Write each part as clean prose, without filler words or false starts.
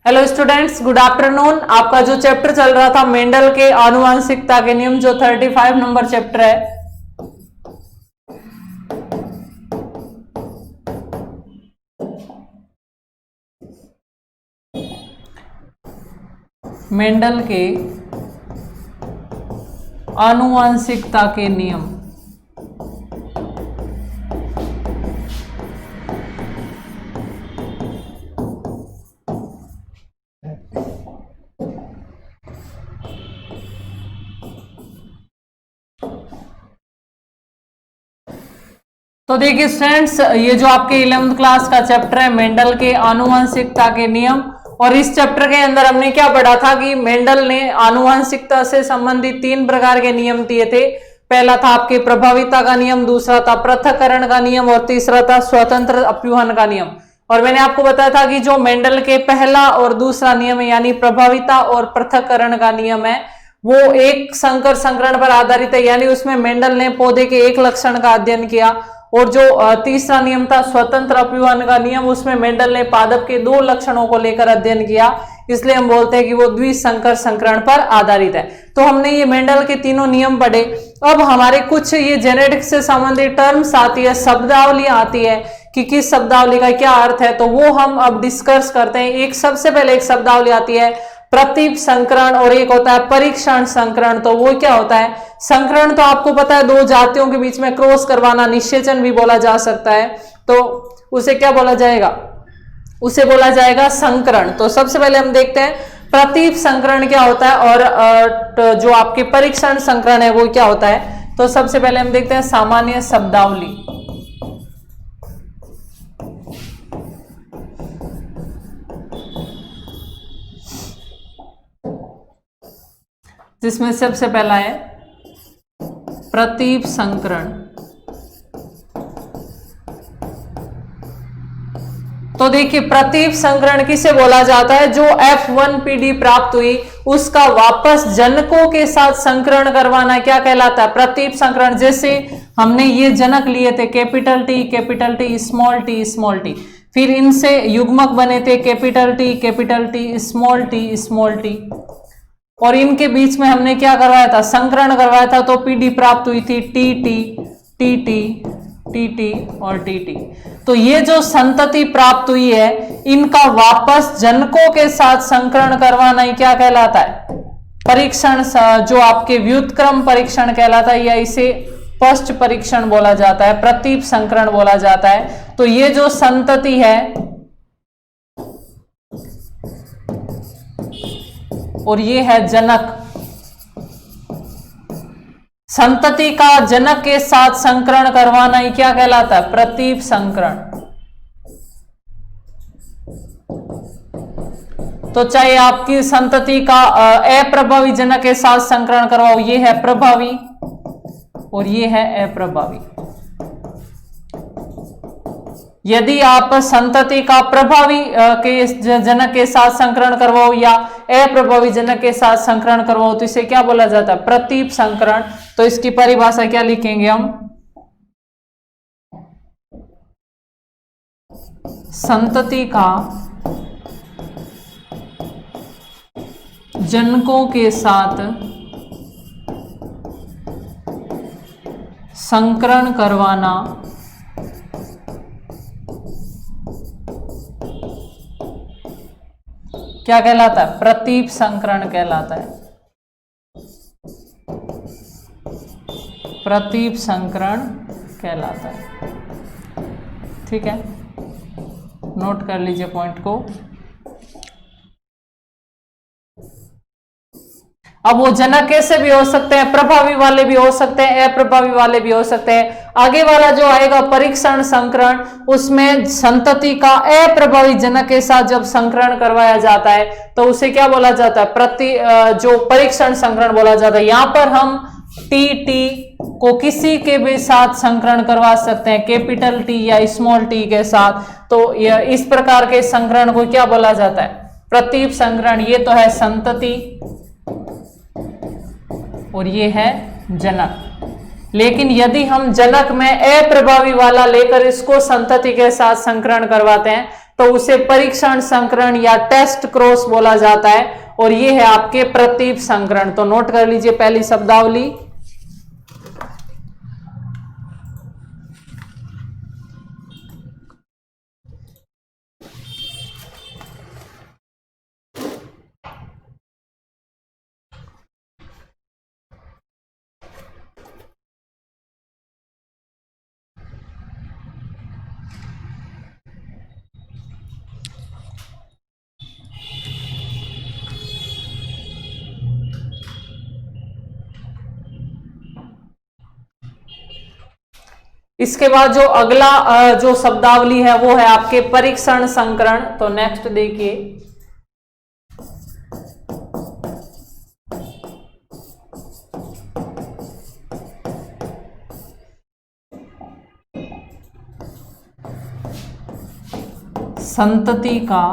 Hello students, good afternoon. आपका जो chapter चल रहा था मेंडल के आनुवंशिकता के नियम, जो 35 नंबर चैप्टर है, मेंडल के आनुवंशिकता के नियम। तो देखिए स्टूडेंट्स, ये जो आपके 11th क्लास का चैप्टर है मेंडल के आनुवंशिकता के नियम, और इस चैप्टर के अंदर हमने क्या पढ़ा था कि मेंडल ने आनुवंशिकता से संबंधित 3 प्रकार के नियम दिए थे। पहला था आपके प्रभाविता का नियम, दूसरा था पृथक्करण का नियम और तीसरा था स्वतंत्र अपव्यूहन का नियम। और मैंने आपको बताया था कि जो मेंडल के पहला और दूसरा नियम है, यानी प्रभाविता और पृथक्करण का नियम है, वो एक संकर संकरण पर आधारित है, यानी उसमें मेंडल ने पौधे के एक लक्षण का अध्ययन किया। और जो तीसरा नियम था स्वतंत्र अपव्यूहन का नियम, उसमें मेंडल ने पादप के 2 लक्षणों को लेकर अध्ययन किया, इसलिए हम बोलते हैं कि वो द्विसंकर संकरण पर आधारित है। तो हमने ये मेंडल के तीनों नियम पढ़े। अब हमारे कुछ ये जेनेटिक्स से संबंधित टर्म्स आती है, शब्दावलियां आती है कि किस शब्दावली का क्या अर्थ है, तो वो हम अब डिस्कस करते हैं। एक सबसे पहले एक शब्दावली आती है प्रतीप संकरण, और एक होता है परीक्षण संकरण। तो वो क्या होता है? संकरण तो आपको पता है 2 जातियों के बीच में क्रॉस करवाना, निषेचन भी बोला जा सकता है, तो उसे क्या बोला जाएगा? उसे बोला जाएगा संकरण। तो सबसे पहले हम देखते हैं प्रतीप संकरण क्या होता है और जो आपके परीक्षण संकरण है वो क्या होता है। तो सबसे पहले हम देखते हैं सामान्य शब्दावली, जिसमें सबसे पहला है प्रतीप संकरण। तो देखिए प्रतीप संकरण किसे बोला जाता है? जो F1 पीढ़ी प्राप्त हुई उसका वापस जनकों के साथ संकरण करवाना क्या कहलाता है? प्रतीप संकरण। जैसे हमने ये जनक लिए थे कैपिटल टी, स्मॉल टी, फिर इनसे युग्मक बने थे कैपिटल टी, स्मॉल टी, और इनके बीच में हमने क्या करवाया था? संकरण करवाया था। तो पीढ़ी प्राप्त हुई थी टी और टी। तो ये जो संतति प्राप्त हुई है, इनका वापस जनकों के साथ संकरण करवाना ही क्या कहलाता है? परीक्षण, जो आपके व्युत्क्रम परीक्षण कहलाता है, या इसे पश्च परीक्षण बोला जाता है, प्रतीप संकरण बोला जाता है। तो ये जो संतति है और ये है जनक, संतति का जनक के साथ संकरण करवाना ही क्या कहलाता है? प्रतीप संकरण। तो चाहे आपकी संतति का अप्रभावी जनक के साथ संकरण करवाओ, ये है प्रभावी और ये है अप्रभावी। यदि आप संतति का प्रभावी के जनक के साथ संकरण करवाओ या अप्रभावी जनक के साथ संकरण करवाओ, तो इसे क्या बोला जाता है? प्रतीप संकरण। तो इसकी परिभाषा क्या लिखेंगे हम? संतति का जनकों के साथ संकरण करवाना क्या कहलाता है? प्रतीप संकरण कहलाता है। प्रतीप संकरण कहलाता है। ठीक है, नोट कर लीजिए पॉइंट को। अब वो जनक कैसे भी हो सकते हैं? प्रभावी वाले भी हो सकते हैं, अप्रभावी वाले भी हो सकते हैं। आगे वाला जो आएगा परीक्षण संकरण, उसमें संतति का अप्रभावी जनक के साथ जब संकरण करवाया जाता है तो उसे क्या बोला जाता है? जो परीक्षण संकरण बोला जाता है। यहां पर हम टी को किसी के भी साथ संकरण करवा सकते हैं, कैपिटल टी या स्मॉल टी के साथ। तो इस प्रकार के संकरण को क्या बोला जाता है? प्रतीप संकरण। ये तो है संतति और ये है जनक। लेकिन यदि हम जनक में अप्रभावी वाला लेकर इसको संतति के साथ संकरण करवाते हैं तो उसे परीक्षण संकरण या टेस्ट क्रॉस बोला जाता है, और ये है आपके प्रतीप संकरण। तो नोट कर लीजिए पहली शब्दावली। इसके बाद जो अगला जो शब्दावली है वो है आपके परीक्षण संकरण। तो नेक्स्ट देखिए, संतति का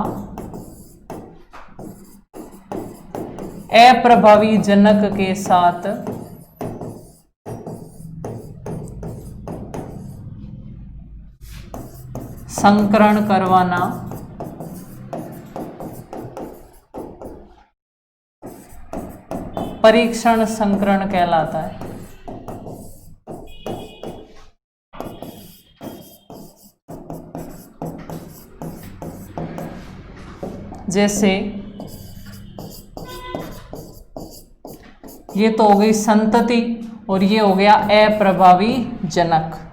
अप्रभावी जनक के साथ संकरण करवाना परीक्षण संकरण कहलाता है। जैसे ये तो हो गई संतति और ये हो गया अप्रभावी जनक।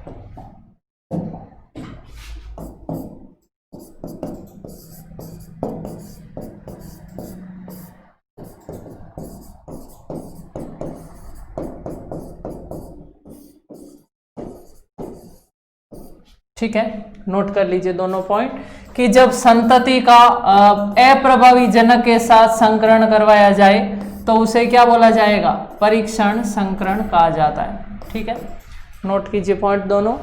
ठीक है, नोट कर लीजिए दोनों पॉइंट कि जब संतति का अप्रभावी जनक के साथ संकरण करवाया जाए तो उसे क्या बोला जाएगा? परीक्षण संकरण कहा जाता है। ठीक है, नोट कीजिए पॉइंट दोनों।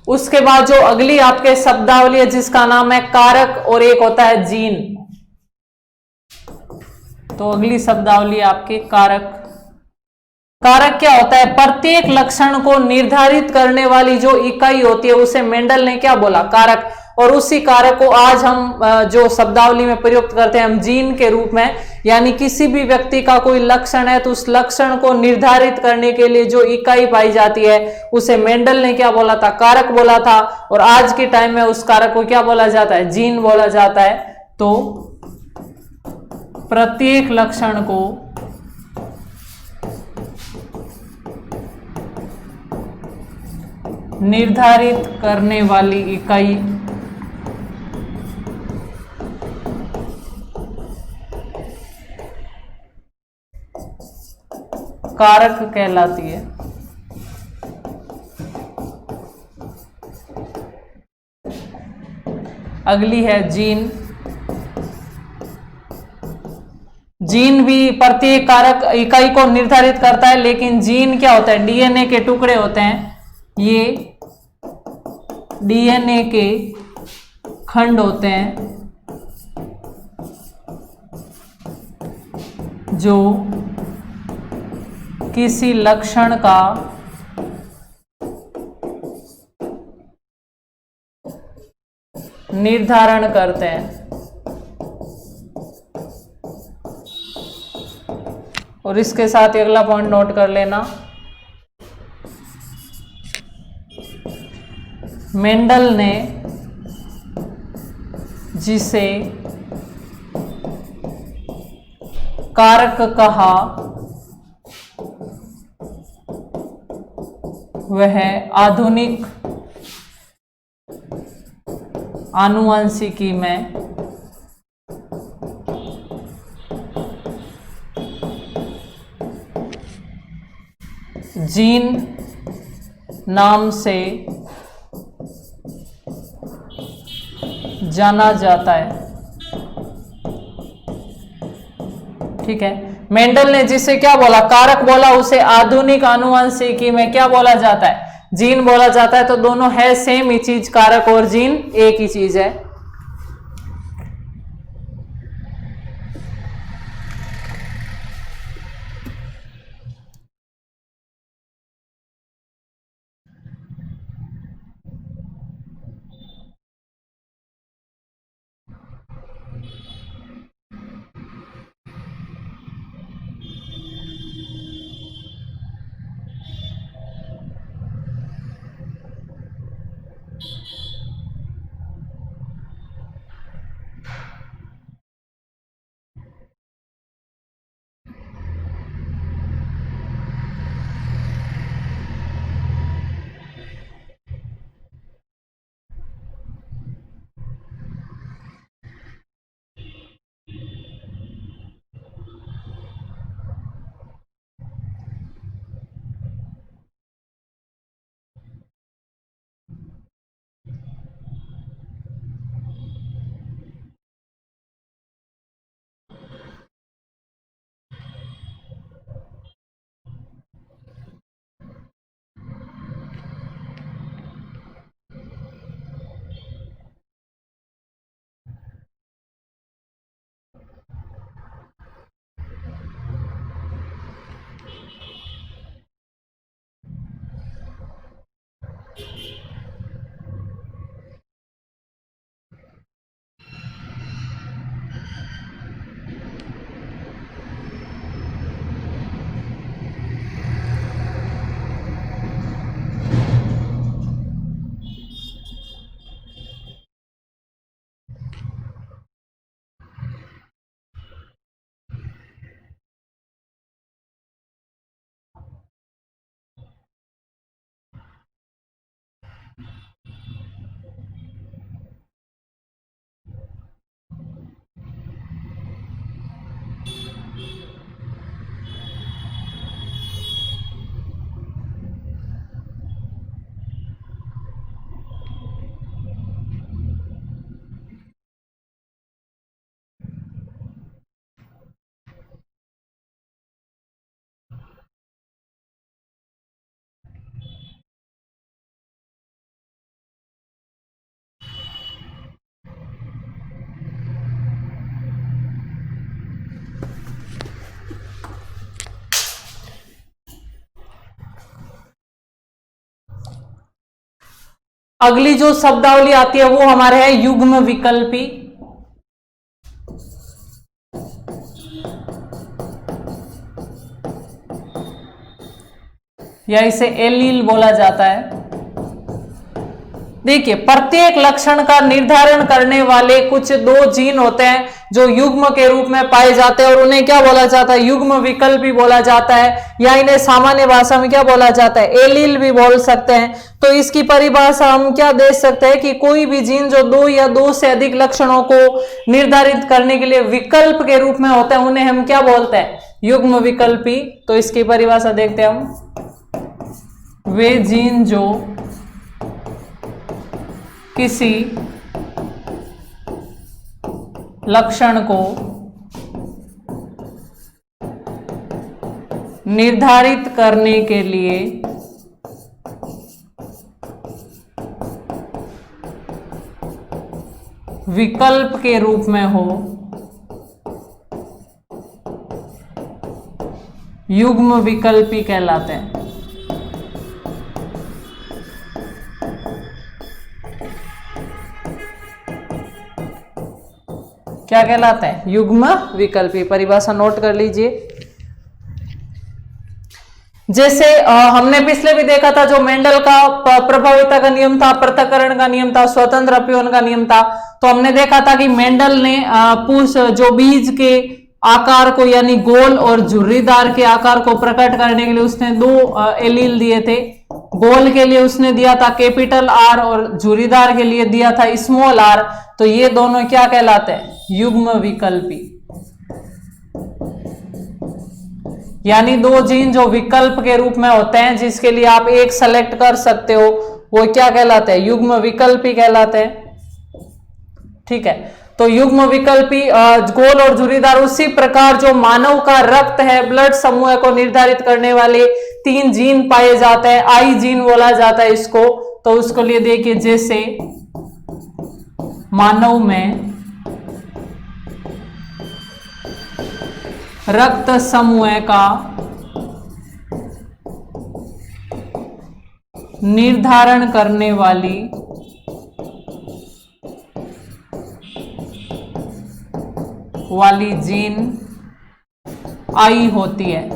उसके बाद जो अगली आपके शब्दावली है जिसका नाम है कारक और एक होता है जीन। तो अगली शब्दावली आपके कारक। कारक क्या होता है? प्रत्येक लक्षण को निर्धारित करने वाली जो इकाई होती है उसे मेंडल ने क्या बोला? कारक। और उसी कारक को आज हम जो शब्दावली में प्रयुक्त करते हैं हम जीन के रूप में, यानी किसी भी व्यक्ति का कोई लक्षण है तो उस लक्षण को निर्धारित करने के लिए जो इकाई पाई जाती है उसे मेंडल ने क्या बोला था? कारक बोला था। और आज के टाइम में उस कारक को क्या बोला जाता है? जीन बोला जाता है। तो प्रत्येक लक्षण को निर्धारित करने वाली इकाई कारक कहलाती है। अगली है जीन। जीन भी प्रत्येक कारक इकाई को निर्धारित करता है, लेकिन जीन क्या होता है? डीएनए के टुकड़े होते हैं। ये डीएनए के खंड होते हैं जो किसी लक्षण का निर्धारण करते हैं। और इसके साथ ही अगला पॉइंट नोट कर लेना, मेंडल ने जिसे कारक कहा वह आधुनिक आनुवंशिकी में जीन नाम से जाना जाता है। ठीक है, मेंडल ने जिसे क्या बोला, कारक बोला, उसे आधुनिक आनुवंशिकी में क्या बोला जाता है, जीन बोला जाता है। तो दोनों है सेम ही चीज, कारक और जीन एक ही चीज है। अगली जो शब्दावली आती है वो हमारे है युग्म विकल्पी, या इसे एलील बोला जाता है। देखिए, प्रत्येक लक्षण का निर्धारण करने वाले कुछ दो जीन होते हैं जो युग्म के रूप में पाए जाते हैं और उन्हें क्या बोला जाता है, युग्म विकल्पी बोला जाता है, या इन्हें सामान्य भाषा में क्या बोला जाता है, एलील भी बोल सकते हैं। तो इसकी परिभाषा हम क्या दे सकते हैं कि कोई भी जीन जो दो या दो से अधिक लक्षणों को निर्धारित करने के लिए विकल्प के रूप में होते हैं उन्हें हम क्या बोलते हैं, युग्म विकल्पी। तो इसकी परिभाषा देखते हैं हम, वे जीन जो किसी लक्षण को निर्धारित करने के लिए विकल्प के रूप में हो, युग्म विकल्पी कहलाते हैं। क्या कहलाते हैं, युग्म विकल्पी। परिभाषा नोट कर लीजिए। जैसे हमने पिछले भी देखा था, जो मेंडल का प्रभाविता का नियम था, पृथक्करण का नियम था, स्वतंत्र अपव्यय का नियम था। तो हमने देखा था कि मेंडल ने पुष्प जो बीज के आकार को यानी गोल और झुर्रीदार के आकार को प्रकट करने के लिए उसने दो एलील दिए थे। गोल के लिए उसने दिया था कैपिटल आर और झुर्रीदार के लिए दिया था स्मॉल आर। तो ये दोनों क्या कहलाते हैं, युग्म विकल्पी, यानी दो जीन जो विकल्प के रूप में होते हैं जिसके लिए आप एक सेलेक्ट कर सकते हो, वो क्या कहलाते हैं, युग्म विकल्पी कहलाते हैं। ठीक है, तो युग्म विकल्पी गोल और झुर्रीदार, उसी प्रकार जो मानव का रक्त है, ब्लड समूह को निर्धारित करने वाले 3 जीन पाए जाते हैं, आई जीन बोला जाता है इसको। तो उसको लिए देखिए, जैसे मानव में रक्त समूह का निर्धारण करने वाली जीन आई होती है।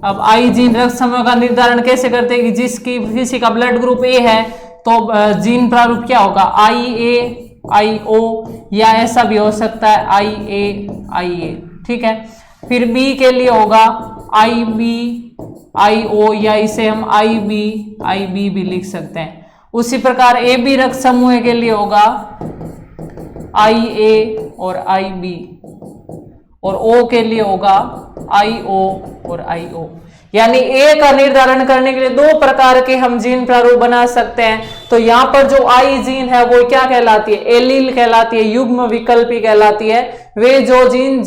अब आई जीन रक्त समूह का निर्धारण कैसे करते हैं कि जिसकी किसी का ब्लड ग्रुप ए है तो जीन प्रारूप क्या होगा, आई ए आई ओ, या ऐसा भी हो सकता है आई ए, ठीक है। फिर बी के लिए होगा आई बी आई ओ, या इसे हम आई बी भी लिख सकते हैं। उसी प्रकार ए बी रक्त समूह के लिए होगा आई ए और आई बी, और ओ के लिए होगा आई ओ और आई ओ। यानी ए का निर्धारण करने के लिए 2 प्रकार के हम जीन प्रारूप बना सकते हैं। तो यहाँ पर जो आई जीन है वो क्या कहलाती है, एलील कहलाती है, युग्म विकल्पी कहलाती है। वे जो जीन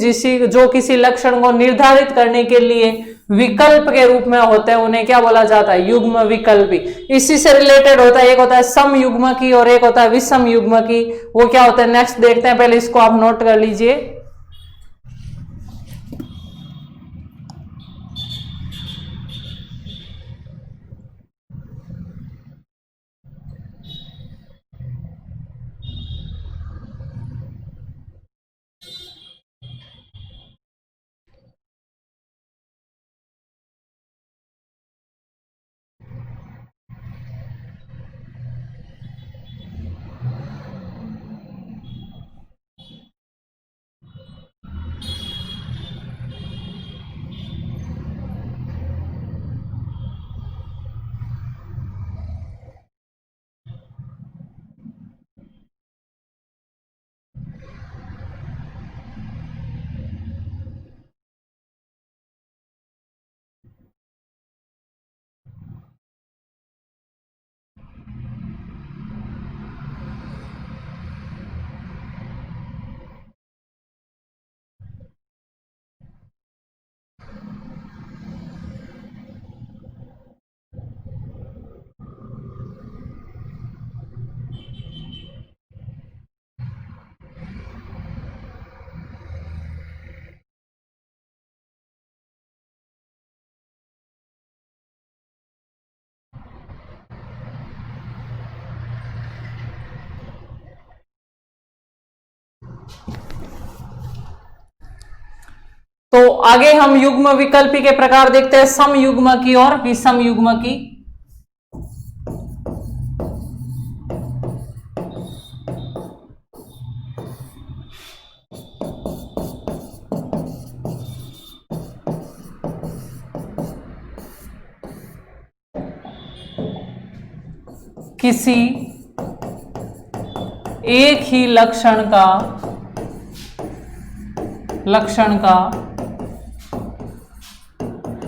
जो किसी लक्षण को निर्धारित करने के लिए विकल्प के रूप में होते हैं उन्हें क्या बोला जाता है, युग्म विकल्पी। इसी से रिलेटेड होता है, एक होता है सम युग्म की और एक होता है विषम युग्म की। वो क्या होता है नेक्स्ट देखते हैं, पहले इसको आप नोट कर लीजिए। तो आगे हम युग्म विकल्पी के प्रकार देखते हैं, सम युग्म की और विषम युग्म की। किसी एक ही लक्षण का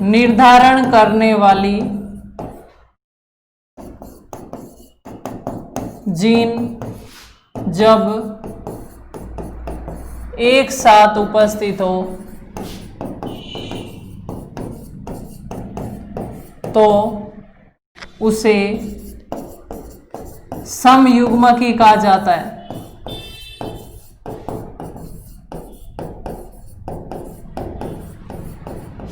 निर्धारण करने वाली जीन जब एक साथ उपस्थित हो तो उसे समयुग्मकी कहा जाता है।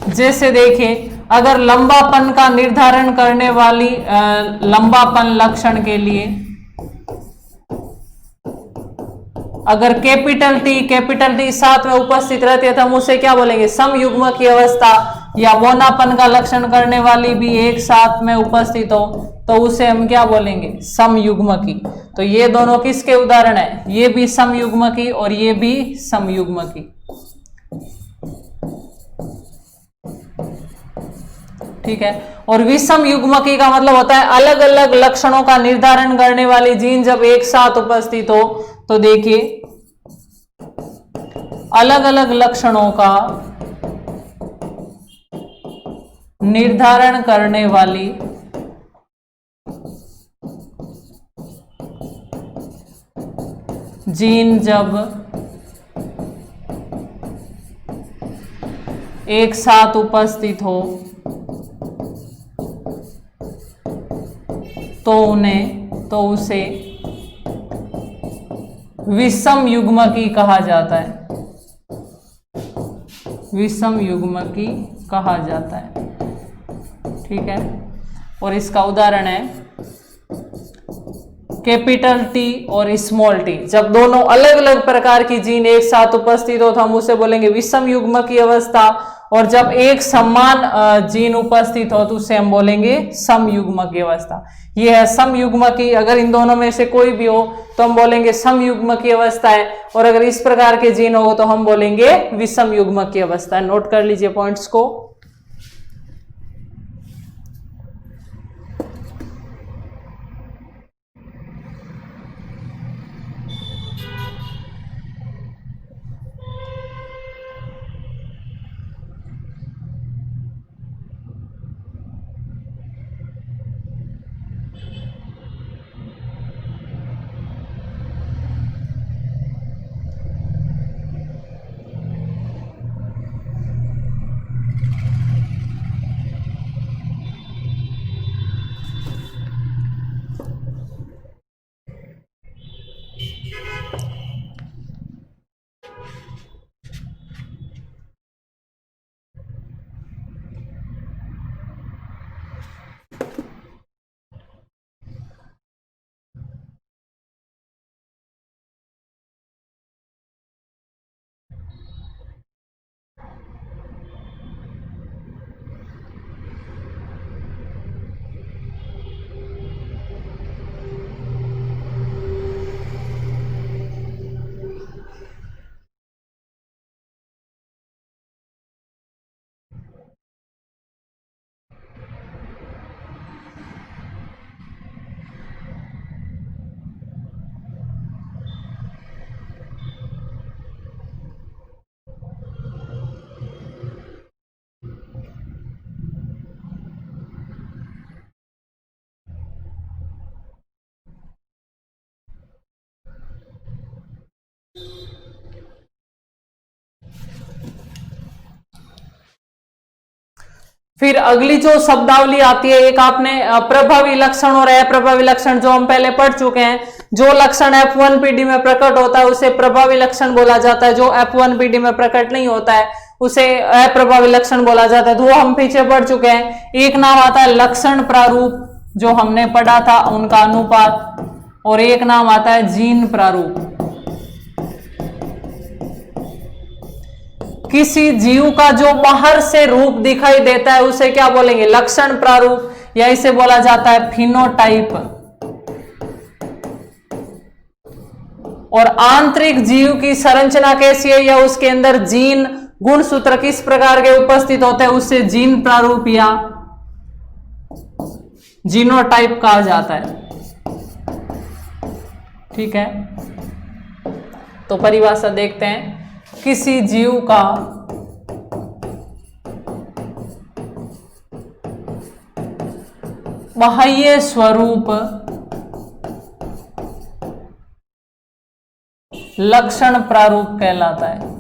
जैसे देखिए, अगर लंबापन का निर्धारण करने वाली लंबापन लक्षण के लिए अगर कैपिटल टी साथ में उपस्थित रहती है तो हम उसे क्या बोलेंगे, समयुग्म की अवस्था। या मोनापन का लक्षण करने वाली भी एक साथ में उपस्थित हो तो उसे हम क्या बोलेंगे, समयुग्म की। तो ये दोनों किसके उदाहरण है, ये भी समयुग्म की और ये भी समयुग्म की। ठीक है। और विषम युग्मकी का मतलब होता है अलग अलग लक्षणों का निर्धारण करने वाली जीन जब एक साथ उपस्थित हो। तो देखिए, अलग अलग लक्षणों का निर्धारण करने वाली जीन जब एक साथ उपस्थित हो तो उसे विषम युग्मकी कहा जाता है, विषम युग्मकी कहा जाता है। ठीक है, और इसका उदाहरण है कैपिटल टी और स्मॉल टी। जब दोनों अलग अलग प्रकार की जीन एक साथ उपस्थित हो तो हम उसे बोलेंगे विषम युग्मकी अवस्था, और जब एक समान जीन उपस्थित हो तो उसे हम बोलेंगे समयुग्मकी अवस्था। ये है समयुग्मकी। अगर इन दोनों में से कोई भी हो तो हम बोलेंगे समयुग्मकी अवस्था है, और अगर इस प्रकार के जीन हो तो हम बोलेंगे विषम युग्मकी अवस्था है। नोट कर लीजिए पॉइंट्स को। फिर अगली जो शब्दावली आती है, एक आपने प्रभावी लक्षण और अप्रभावी लक्षण जो हम पहले पढ़ चुके हैं। जो लक्षण F1 PD में प्रकट होता है उसे प्रभावी लक्षण बोला जाता है, जो F1 PD में प्रकट नहीं होता है उसे अप्रभावी लक्षण बोला जाता है। तो वो हम पीछे पढ़ चुके हैं। एक नाम आता है लक्षण प्रारूप, जो हमने पढ़ा था उनका अनुपात, और एक नाम आता है जीन प्रारूप। किसी जीव का जो बाहर से रूप दिखाई देता है उसे क्या बोलेंगे? लक्षण प्रारूप, या इसे बोला जाता है फिनोटाइप। और आंतरिक जीव की संरचना कैसी है या उसके अंदर जीन गुणसूत्र किस प्रकार के उपस्थित होते हैं उससे जीन प्रारूप या जीनोटाइप कहा जाता है। ठीक है, तो परिभाषा देखते हैं। किसी जीव का बाह्य स्वरूप लक्षण प्रारूप कहलाता है।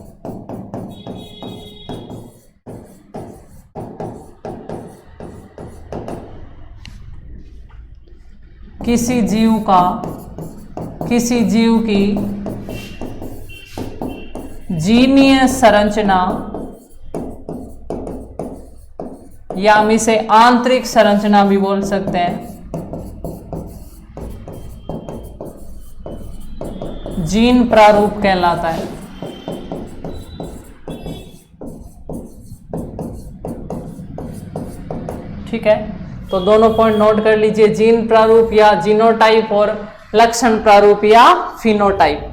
किसी जीव की जीनीय संरचना या हम इसे आंतरिक संरचना भी बोल सकते हैं, जीन प्रारूप कहलाता है। ठीक है, तो दोनों पॉइंट नोट कर लीजिए, जीन प्रारूप या जीनोटाइप और लक्षण प्रारूप या फिनोटाइप।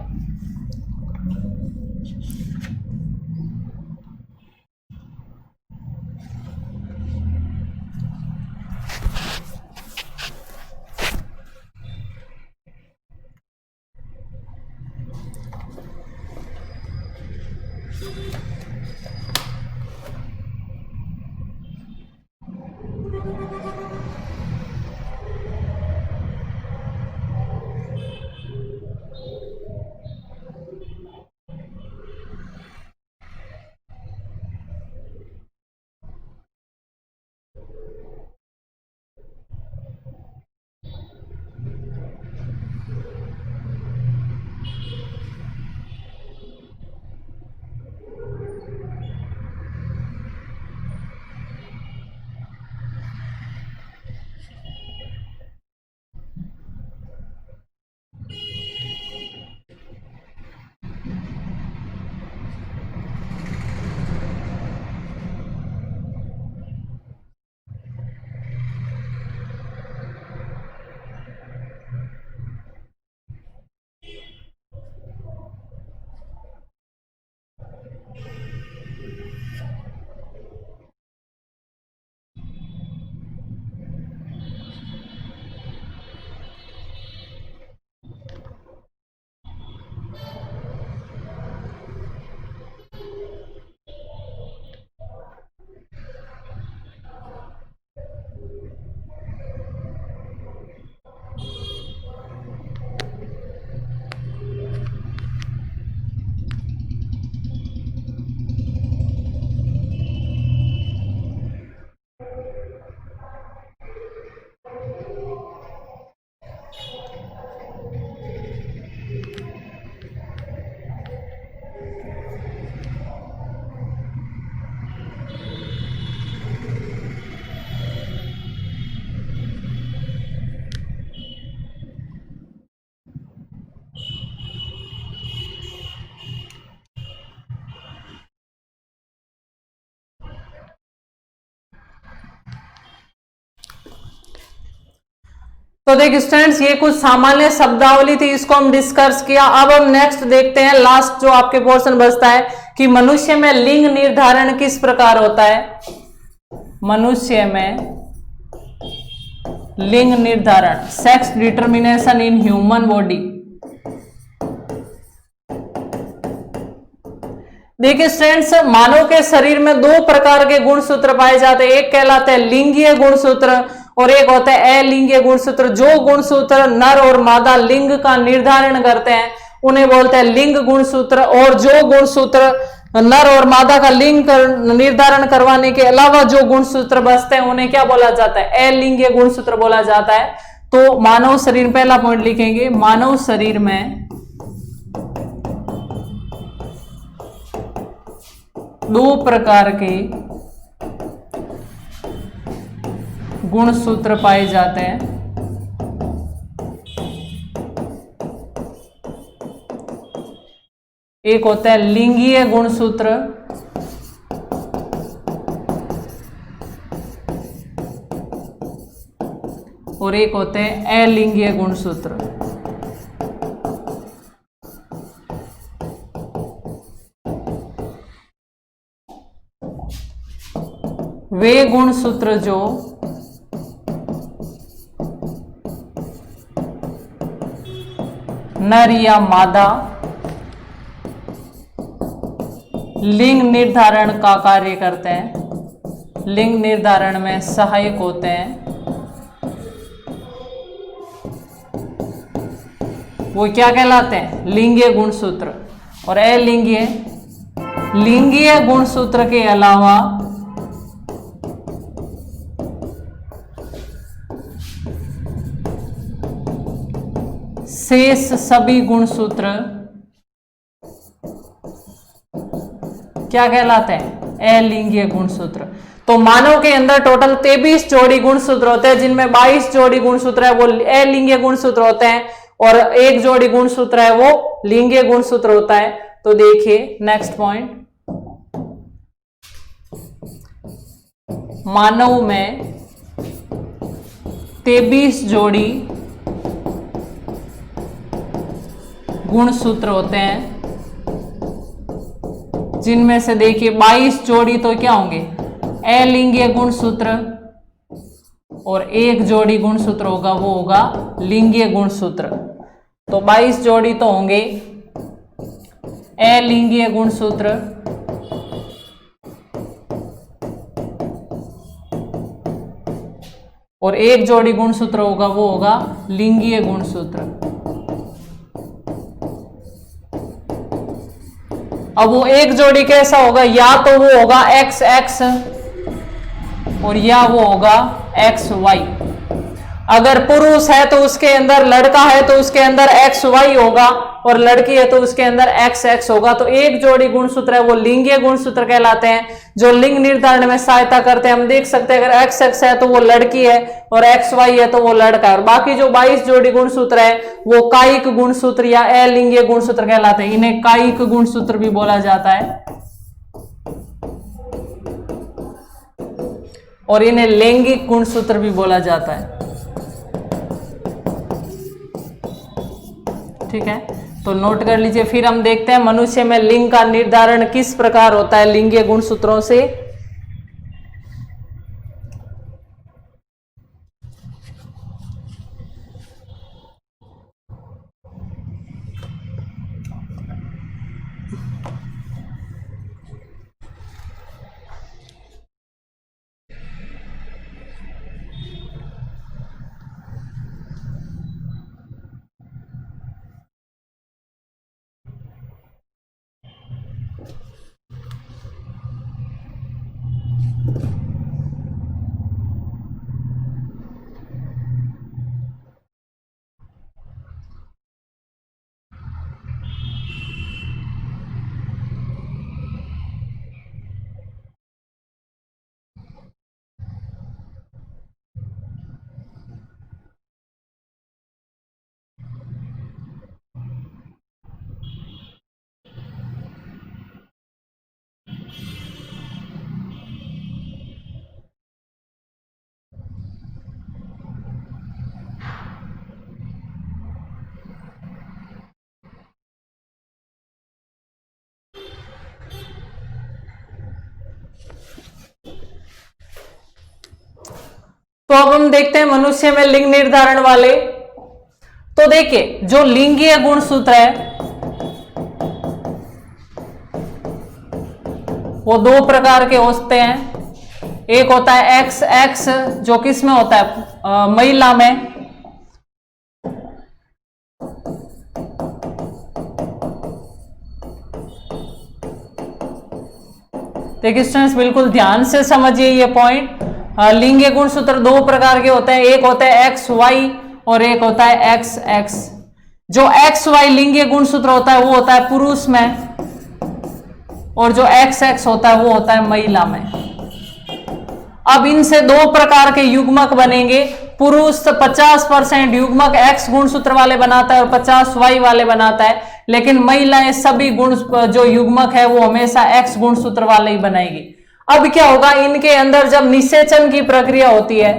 तो देखिए स्टूडेंट्स, ये कुछ सामान्य शब्दावली थी, इसको हम डिस्कस किया। अब हम नेक्स्ट देखते हैं, लास्ट जो आपके पोर्शन बचता है कि मनुष्य में लिंग निर्धारण किस प्रकार होता है। मनुष्य में लिंग निर्धारण, sex determination in human body. देखिए स्टूडेंट्स, मानव के शरीर में दो प्रकार के गुणसूत्र पाए जाते हैं। एक कहलाते हैं लिंगीय गुणसूत्र और एक होता है अलिंगीय गुणसूत्र। जो गुणसूत्र नर और मादा लिंग का निर्धारण करते हैं उन्हें बोलते हैं लिंग गुणसूत्र, और जो गुणसूत्र नर और मादा का लिंग निर्धारण करवाने के अलावा जो गुणसूत्र बचते हैं उन्हें क्या बोला जाता है, अलिंगीय गुणसूत्र बोला जाता है। तो मानव शरीर, पहला पॉइंट लिखेंगे, मानव शरीर में दो प्रकार के गुणसूत्र पाए जाते हैं। एक होता है लिंगीय गुणसूत्र और एक होते हैं अलिंगीय गुणसूत्र। वे गुणसूत्र जो नर या मादा लिंग निर्धारण का कार्य करते हैं, लिंग निर्धारण में सहायक होते हैं, वो क्या कहलाते हैं, लिंगीय गुणसूत्र। और अलिंगीय, लिंगीय गुणसूत्र के अलावा शेष सभी गुणसूत्र क्या कहलाते हैं, अलिंगीय गुणसूत्र। तो मानव के अंदर टोटल 23 जोड़ी गुणसूत्र होते हैं, जिनमें 22 जोड़ी गुणसूत्र है वो अलिंगीय गुणसूत्र होते हैं और एक जोड़ी गुणसूत्र है वो लिंगीय गुणसूत्र होता है। तो देखिए नेक्स्ट पॉइंट, मानव में 23 जोड़ी गुणसूत्र होते हैं, जिनमें से देखिए 22 जोड़ी तो क्या होंगे, अलिंगीय गुणसूत्र, और एक जोड़ी गुणसूत्र होगा वो होगा लिंगीय गुणसूत्र। तो 22 जोड़ी तो होंगे अलिंगीय गुणसूत्र और एक जोड़ी गुणसूत्र होगा वो होगा लिंगीय गुणसूत्र। अब वो एक जोड़ी कैसा होगा, या तो वो होगा XX और या वो होगा XY। अगर पुरुष है तो उसके अंदर, लड़का है तो उसके अंदर XY होगा और लड़की है तो उसके अंदर XX होगा। तो एक जोड़ी गुणसूत्र है वो लिंगीय गुणसूत्र कहलाते हैं, जो लिंग निर्धारण में सहायता करते हैं। हम देख सकते हैं अगर XX है तो वो लड़की है और XY है तो वो लड़का है। और बाकी जो 22 जोड़ी गुणसूत्र है वो कायिक गुणसूत्र या अलिंगीय गुणसूत्र कहलाते हैं। इन्हें कायिक गुणसूत्र भी बोला जाता है और इन्हें लैंगिक गुणसूत्र भी बोला जाता है। ठीक है, तो नोट कर लीजिए। फिर हम देखते हैं मनुष्य में लिंग का निर्धारण किस प्रकार होता है लिंगीय गुणसूत्रों से। तो अब हम देखते हैं मनुष्य में लिंग निर्धारण वाले। तो देखिए जो लिंगीय गुणसूत्र है वो दो प्रकार के होते हैं। एक होता है एक्स एक्स, जो किस में होता है, महिला में। देखिए स्टूडेंट्स बिल्कुल ध्यान से समझिए ये पॉइंट। लिंगीय गुणसूत्र दो प्रकार के होते हैं, एक होता है एक्स वाई और एक होता है एक्स एक्स। जो एक्स वाई लिंगीय गुणसूत्र होता है वो होता है पुरुष में, और जो एक्स एक्स होता है वो होता है महिला में। अब इनसे दो प्रकार के युग्मक बनेंगे। पुरुष 50% युग्मक एक्स गुणसूत्र वाले बनाता है और 50 वाई वाले बनाता है, लेकिन महिलाएं सभी गुण जो युग्मक है वो हमेशा एक्स गुणसूत्र वाले ही बनाएगी। अब क्या होगा, इनके अंदर जब निषेचन की प्रक्रिया होती है,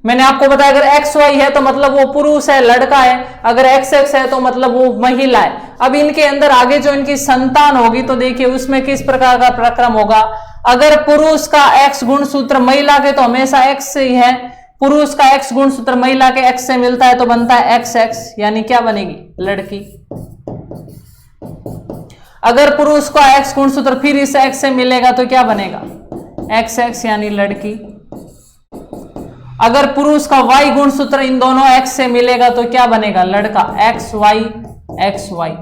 मैंने आपको बताया अगर एक्स वाई है तो मतलब वो पुरुष है, लड़का है, अगर एक्स एक्स है तो मतलब वो महिला है। अब इनके अंदर आगे जो इनकी संतान होगी तो देखिए उसमें किस प्रकार का प्रक्रम होगा। अगर पुरुष का एक्स गुणसूत्र महिला के तो हमेशा एक्स से ही है, पुरुष का एक्स गुणसूत्र महिला के एक्स से मिलता है तो बनता है एक्स एक्स, यानी क्या बनेगी, लड़की। अगर पुरुष का एक्स गुणसूत्र फिर इस एक्स से मिलेगा तो क्या बनेगा, एक्स एक्स यानी लड़की। अगर पुरुष का वाई गुणसूत्र इन दोनों एक्स से मिलेगा तो क्या बनेगा, लड़का, एक्स वाई एक्स वाई।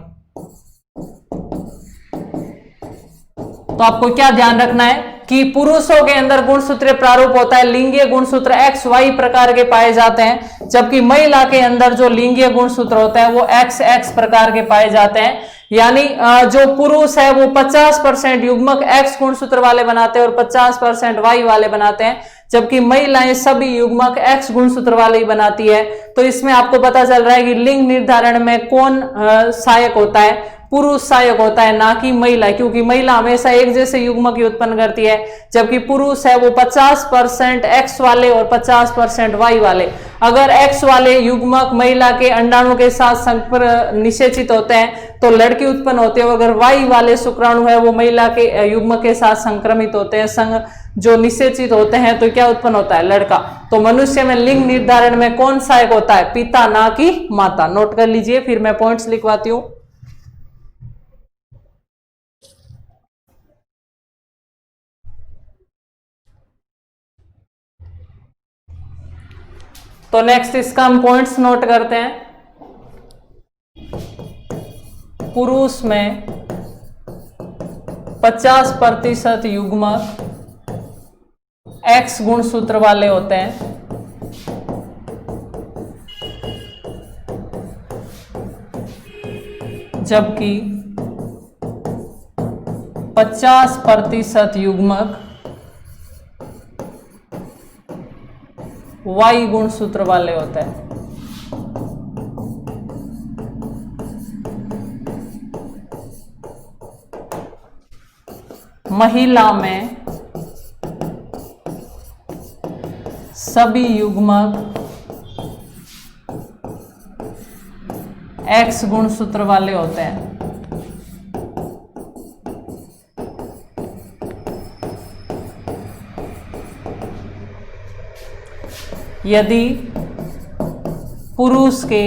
तो आपको क्या ध्यान रखना है कि पुरुषों के अंदर गुणसूत्रीय प्रारूप होता है, लिंगीय गुणसूत्र एक्स वाई प्रकार के पाए जाते हैं, जबकि महिला के अंदर जो लिंगीय गुणसूत्र होता है वो एक्स एक्स प्रकार के पाए जाते हैं। यानी जो पुरुष है वो 50% युग्मक एक्स गुणसूत्र वाले बनाते हैं और 50% वाई वाले बनाते हैं, जबकि महिलाएं सभी युग्मक एक्स गुणसूत्र वाले ही बनाती है। तो इसमें आपको पता चल रहा है कि लिंग निर्धारण में कौन सहायक होता है, पुरुष सहायक होता है, ना कि महिला, क्योंकि महिला हमेशा एक जैसे युग्मक ही उत्पन्न करती है, जबकि पुरुष है वो 50% एक्स वाले और 50% वाई वाले। अगर एक्स वाले युग्मक महिला के अंडाणु के साथ निषेचित होते हैं तो लड़की उत्पन्न होती है, अगर वाई वाले शुक्राणु है वो महिला के युग्मक के साथ संक्रमित होते हैं, जो निषेचित होते हैं, तो क्या उत्पन्न होता है, लड़का। तो मनुष्य में लिंग निर्धारण में कौन सहायक होता है, पिता, ना कि माता। नोट कर लीजिए, फिर मैं पॉइंट्स लिखवाती हूं। तो नेक्स्ट इसका हम पॉइंट्स नोट करते हैं। पुरुष में 50% युग्मक एक्स गुणसूत्र वाले होते हैं, जबकि 50% युग्मक वाई गुणसूत्र वाले होते हैं। महिला में सभी युग्मक एक्स गुणसूत्र वाले होते हैं। यदि पुरुष के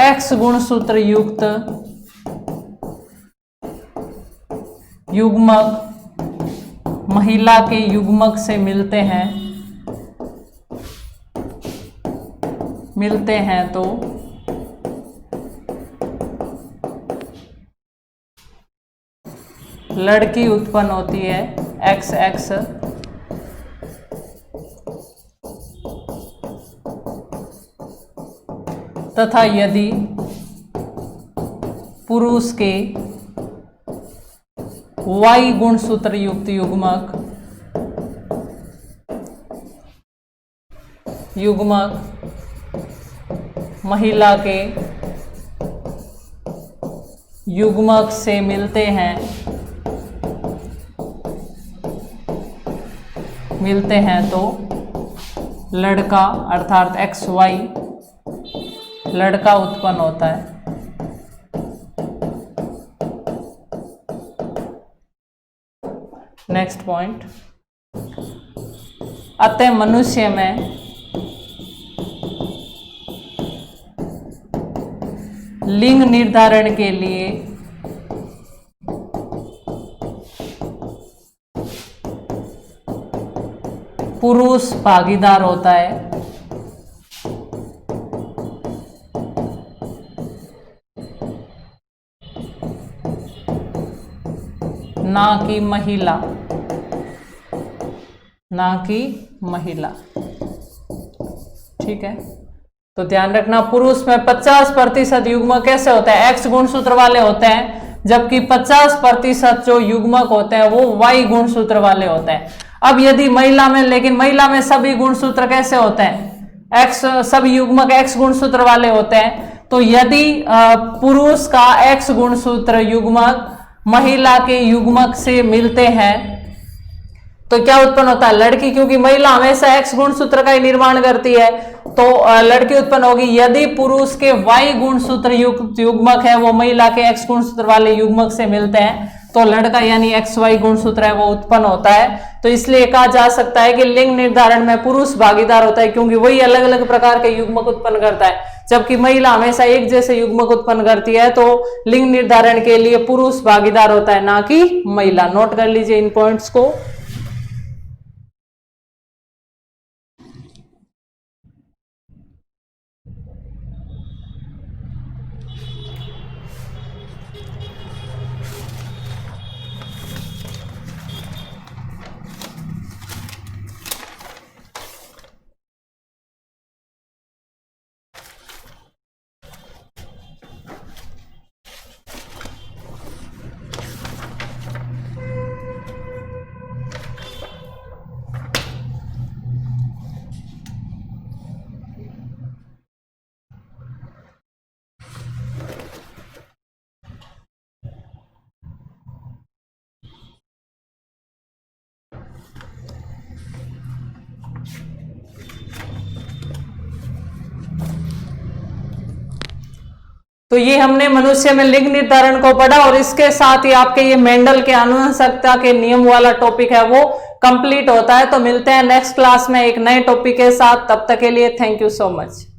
एक्स गुणसूत्र युक्त युग्मक महिला के युग्मक से मिलते हैं तो लड़की उत्पन्न होती है, एक्स एक्स। तथा यदि पुरुष के वाई गुणसूत्र युक्त युग्मक महिला के युग्मक से मिलते हैं तो लड़का अर्थात एक्स वाई लड़का उत्पन्न होता है। नेक्स्ट पॉइंट, अतः मनुष्य में लिंग निर्धारण के लिए पुरुष भागीदार होता है, ना कि महिला, ना कि महिला। ठीक है, तो ध्यान रखना पुरुष में 50% युग्मक कैसे होते हैं, एक्स गुणसूत्र वाले होते हैं, जबकि 50% जो युग्मक होते हैं वो वाई गुणसूत्र वाले होते हैं। अब यदि महिला में, लेकिन महिला में सभी गुणसूत्र कैसे होते हैं, एक्स, सभी युग्मक एक्स गुणसूत्र वाले होते हैं। तो यदि पुरुष का एक्स गुणसूत्र युग्मक महिला के युग्मक से मिलते हैं तो क्या उत्पन्न होता है, लड़की, क्योंकि महिला हमेशा एक्स गुणसूत्र का ही निर्माण करती है तो लड़की उत्पन्न होगी। यदि पुरुष के वाई गुणसूत्र युग्मक है वो महिला के एक्स गुणसूत्र वाले युग्मक से मिलते हैं तो लड़का यानी एक्स वाई गुणसूत्र है वो उत्पन्न होता है। तो इसलिए कहा जा सकता है कि लिंग निर्धारण में पुरुष भागीदार होता है, क्योंकि वही अलग अलग प्रकार के युग्मक उत्पन्न करता है, जबकि महिला हमेशा एक जैसे युग्मक उत्पन्न करती है। तो लिंग निर्धारण के लिए पुरुष भागीदार होता है, ना कि महिला। नोट कर लीजिए इन पॉइंट्स को। तो ये हमने मनुष्य में लिंग निर्धारण को पढ़ा और इसके साथ ही आपके ये मेंडल के आनुवंशिकता के नियम वाला टॉपिक है वो कंप्लीट होता है। तो मिलते हैं नेक्स्ट क्लास में एक नए टॉपिक के साथ, तब तक के लिए थैंक यू सो मच।